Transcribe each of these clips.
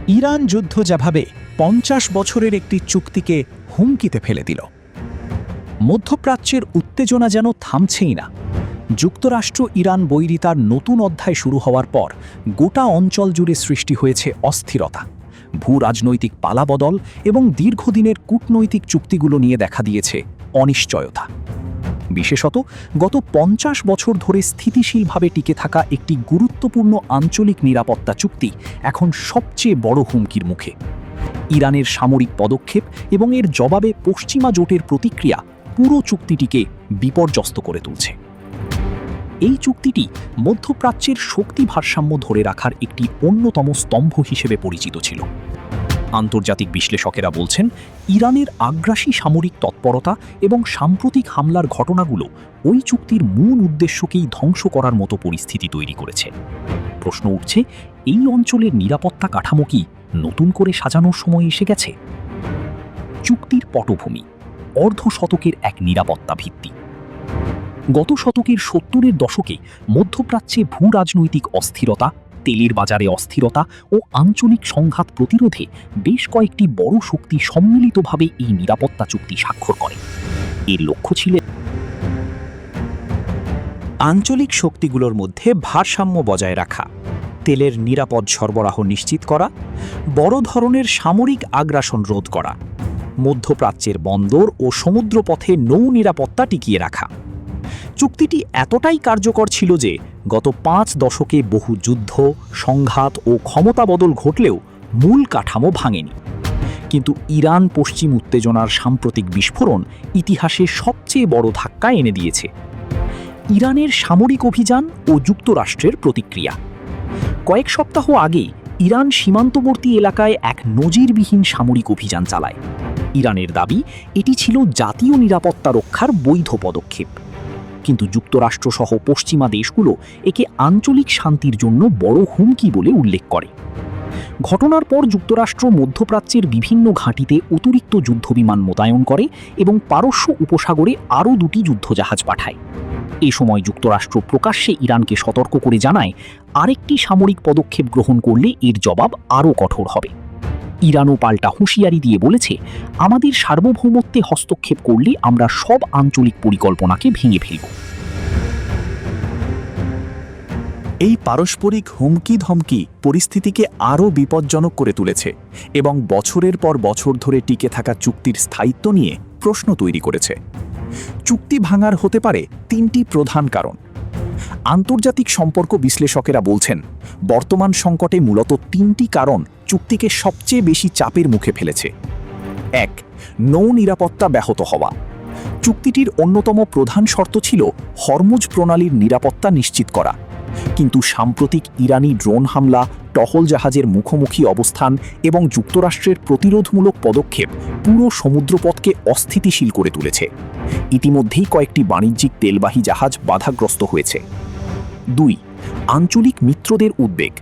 Iran যুদ্ধ যেভাবে ৫০ বছরের একটি চুক্তিকে হুমকিতে ফেলে দিল, মধ্যপ্রাচ্যের উত্তেজনা যেন থামছেই না। যুক্তরাষ্ট্র ইরান বৈরিতার নতুন অধ্যায় শুরু হওয়ার পর গোটা অঞ্চল জুড়ে সৃষ্টি হয়েছে অস্থিরতা। ভূ রাজনৈতিক পালাবদল এবং দীর্ঘদিনের কূটনৈতিক চুক্তিগুলো নিয়ে দেখা দিয়েছে অনিশ্চয়তা। বিশেষত গত ৫০ বছর ধরে স্থিতিশীলভাবে টিকে থাকা একটি গুরুত্বপূর্ণ আঞ্চলিক নিরাপত্তা চুক্তি এখন সবচেয়ে বড় হুমকির মুখে। ইরানের সামরিক পদক্ষেপ এবং এর জবাবে পশ্চিমা জোটের প্রতিক্রিয়া পুরো চুক্তিটিকে বিপর্যস্ত করে তুলছে। এই চুক্তিটি মধ্যপ্রাচ্যের শক্তি ভারসাম্য ধরে রাখার একটি অন্যতম স্তম্ভ হিসেবে পরিচিত ছিল। আন্তর্জাতিক বিশ্লেষকেরা বলছেন, ইরানের আগ্রাসী সামরিক তৎপরতা এবং সাম্প্রতিক হামলার ঘটনাগুলো ওই চুক্তির মূল উদ্দেশ্যকেই ধ্বংস করার মতো পরিস্থিতি তৈরি করেছে। প্রশ্ন উঠছে, এই অঞ্চলের নিরাপত্তা কাঠামো কি নতুন করে সাজানোর সময় এসে গেছে? চুক্তির পটভূমি অর্ধ শতকের এক নিরাপত্তা ভিত্তি। গত শতকের ৭০-এর দশকে মধ্যপ্রাচ্যে ভূ রাজনৈতিক অস্থিরতা, তেলের বাজারে অস্থিরতা ও আঞ্চলিক সংঘাত প্রতিরোধে বেশ কয়েকটি বড় শক্তি সম্মিলিতভাবে এই নিরাপত্তা চুক্তি স্বাক্ষর করে। এর লক্ষ্য ছিল আঞ্চলিক শক্তিগুলোর মধ্যে ভারসাম্য বজায় রাখা, তেলের নিরাপদ সরবরাহ নিশ্চিত করা, বড় ধরনের সামরিক আগ্রাসন রোধ করা, মধ্যপ্রাচ্যের বন্দর ও সমুদ্রপথে নৌ নিরাপত্তা টিকিয়ে রাখা। চুক্তিটি এতটাই কার্যকর ছিল যে গত ৫ দশকে বহু যুদ্ধ, সংঘাত ও ক্ষমতা বদল ঘটলেও মূল কাঠামো ভাঙেনি। কিন্তু ইরান পশ্চিম উত্তেজনার সাম্প্রতিক বিস্ফোরণ ইতিহাসে সবচেয়ে বড় ধাক্কা এনে দিয়েছে। ইরানের সামরিক অভিযান ও যুক্তরাষ্ট্রের প্রতিক্রিয়া। কয়েক সপ্তাহ আগে ইরান সীমান্তবর্তী এলাকায় এক নজিরবিহীন সামরিক অভিযান চালায়। ইরানের দাবি, এটি ছিল জাতীয় নিরাপত্তা রক্ষার বৈধ পদক্ষেপ। কিন্তু যুক্তরাষ্ট্রসহ পশ্চিমা দেশগুলো একে আঞ্চলিক শান্তির জন্য বড় হুমকি বলে উল্লেখ করে। ঘটনার পর যুক্তরাষ্ট্র মধ্যপ্রাচ্যের বিভিন্ন ঘাঁটিতে অতিরিক্ত যুদ্ধবিমান মোতায়েন করে এবং পারস্য উপসাগরে আরও ২টি যুদ্ধজাহাজ পাঠায়। এ সময় যুক্তরাষ্ট্র প্রকাশ্যে ইরানকে সতর্ক করে জানায়, আরেকটি সামরিক পদক্ষেপ গ্রহণ করলে এর জবাব আরও কঠোর হবে। ইরানও পাল্টা হুঁশিয়ারি দিয়ে বলেছে, আমাদের সার্বভৌমত্বে হস্তক্ষেপ করলে আমরা সব আঞ্চলিক পরিকল্পনাকে ভেঙে ফেলব। এই পারস্পরিক হুমকি ধমকি পরিস্থিতিকে আরও বিপজ্জনক করে তুলেছে এবং বছরের পর বছর ধরে টিকে থাকা চুক্তির স্থায়িত্ব নিয়ে প্রশ্ন তৈরি করেছে। চুক্তি ভাঙার হতে পারে ৩টি প্রধান কারণ। আন্তর্জাতিক সম্পর্ক বিশ্লেষকেরা বলছেন, বর্তমান সংকটে মূলত ৩টি কারণ চুক্তিকে সবচেয়ে বেশি চাপের মুখে ফেলেছে। ১. নৌ নিরাপত্তা ব্যাহত হওয়া। চুক্তিটির অন্যতম প্রধান শর্ত ছিল হরমুজ প্রণালীর নিরাপত্তা নিশ্চিত করা। কিন্তু সাম্প্রতিক ইরানি ড্রোন হামলা, টহল জাহাজের মুখোমুখি অবস্থান এবং যুক্তরাষ্ট্রের প্রতিরোধমূলক পদক্ষেপ পুরো সমুদ্রপথকে অস্থিতিশীল করে তুলেছে। ইতিমধ্যেই কয়েকটি বাণিজ্যিক তেলবাহী জাহাজ বাধাগ্রস্ত হয়েছে। ২. আঞ্চলিক মিত্রদের উদ্বেগ।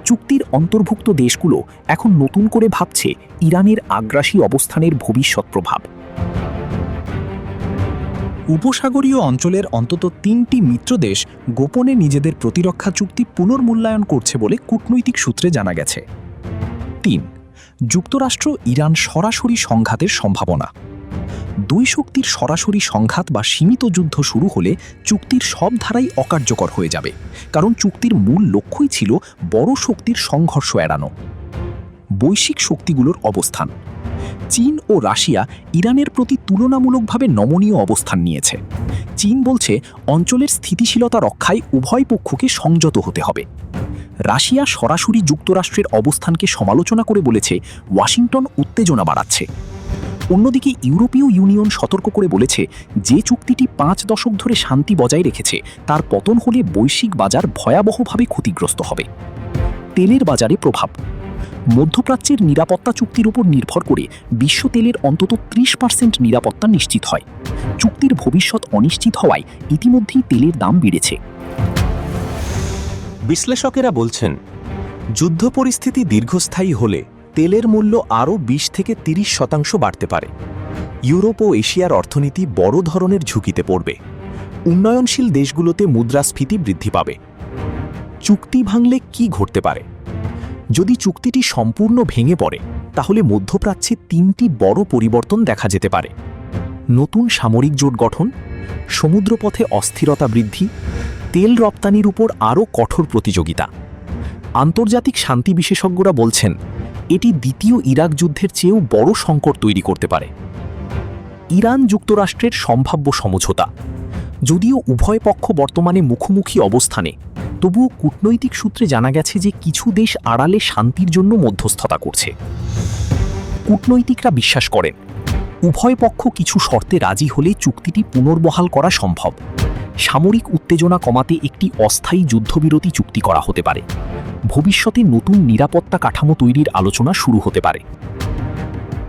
চুক্তির অন্তর্ভুক্ত দেশগুলো এখন নতুন করে ভাবছে ইরানের আগ্রাসী অবস্থানের ভবিষ্যৎ প্রভাব। উপসাগরীয় অঞ্চলের অন্তত ৩টি মিত্রদেশ গোপনে নিজেদের প্রতিরক্ষা চুক্তি পুনর্মূল্যায়ন করছে বলে কূটনৈতিক সূত্রে জানা গেছে। ৩. যুক্তরাষ্ট্র ইরান সরাসরি সংঘাতের সম্ভাবনা। দুই শক্তির সরাসরি সংঘাত বা সীমিত যুদ্ধ শুরু হলে চুক্তির সব ধারাই অকার্যকর হয়ে যাবে, কারণ চুক্তির মূল লক্ষ্যই ছিল বড় শক্তির সংঘর্ষ এড়ানো। বৈশ্বিক শক্তিগুলোর অবস্থান। চীন ও রাশিয়া ইরানের প্রতি তুলনামূলকভাবে নমনীয় অবস্থান নিয়েছে। চীন বলছে, অঞ্চলের স্থিতিশীলতা রক্ষায় উভয় পক্ষকে সংযত হতে হবে। রাশিয়া সরাসরি যুক্তরাষ্ট্রের অবস্থানকে সমালোচনা করে বলেছে, ওয়াশিংটন উত্তেজনা বাড়াচ্ছে। অন্যদিকে ইউরোপীয় ইউনিয়ন সতর্ক করে বলেছে, যে চুক্তিটি ৫ দশক ধরে শান্তি বজায় রেখেছে তার পতন হলে বৈশ্বিক বাজার ভয়াবহভাবে ক্ষতিগ্রস্ত হবে। তেলের বাজারে প্রভাব। মধ্যপ্রাচ্যের নিরাপত্তা চুক্তির উপর নির্ভর করে বিশ্ব তেলের অন্তত ৩০% নিরাপত্তা নিশ্চিত হয়। চুক্তির ভবিষ্যৎ অনিশ্চিত হওয়ায় ইতিমধ্যেই তেলের দাম বেড়েছে। বিশ্লেষকেরা বলছেন, যুদ্ধ পরিস্থিতি দীর্ঘস্থায়ী হলে তেলের মূল্য আরও ২০ থেকে ৩০% বাড়তে পারে। ইউরোপ ও এশিয়ার অর্থনীতি বড় ধরনের ঝুঁকিতে পড়বে। উন্নয়নশীল দেশগুলোতে মুদ্রাস্ফীতি বৃদ্ধি পাবে। চুক্তি ভাঙলে কি ঘটতে পারে? যদি চুক্তিটি সম্পূর্ণ ভেঙে পড়ে তাহলে মধ্যপ্রাচ্যে 3টি বড় পরিবর্তন দেখা যেতে পারে: নতুন সামরিক জোট গঠন, সমুদ্রপথে অস্থিরতা বৃদ্ধি, তেল রপ্তানির উপর আরও কঠোর প্রতিযোগিতা। আন্তর্জাতিক শান্তি বিশেষজ্ঞরা বলছেন এটি দ্বিতীয় ইরাক যুদ্ধের চেয়েও বড় সংকট তৈরি করতে পারে। ইরান যুক্তরাষ্ট্রের সম্ভাব্য সমঝোতা। যদিও উভয় পক্ষ বর্তমানে মুখোমুখি অবস্থানে, তবুও কূটনৈতিক সূত্রে জানা গেছে যে কিছু দেশ আড়ালে শান্তির জন্য মধ্যস্থতা করছে। কূটনৈতিকরা বিশ্বাস করেন উভয় পক্ষ কিছু শর্তে রাজি হলে চুক্তিটি পুনর্বহাল করা সম্ভব। সামরিক উত্তেজনা কমাতে একটি অস্থায়ী যুদ্ধবিরতি চুক্তি করা হতে পারে। ভবিষ্যতে নতুন নিরাপত্তা কাঠামো তৈরির আলোচনা শুরু হতে পারে।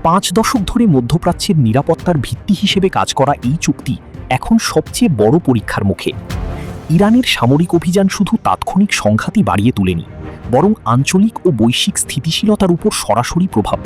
5 দশক ধরে মধ্যপ্রাচ্যের নিরাপত্তার ভিত্তি হিসেবে কাজ করা এই চুক্তি এখন সবচেয়ে বড় পরীক্ষার মুখে। ইরানের সামরিক অভিযান শুধু তাৎক্ষণিক সংঘাতই বাড়িয়ে তোলেনি, বরং আঞ্চলিক ও বৈশ্বিক স্থিতিশীলতার উপর সরাসরি প্রভাব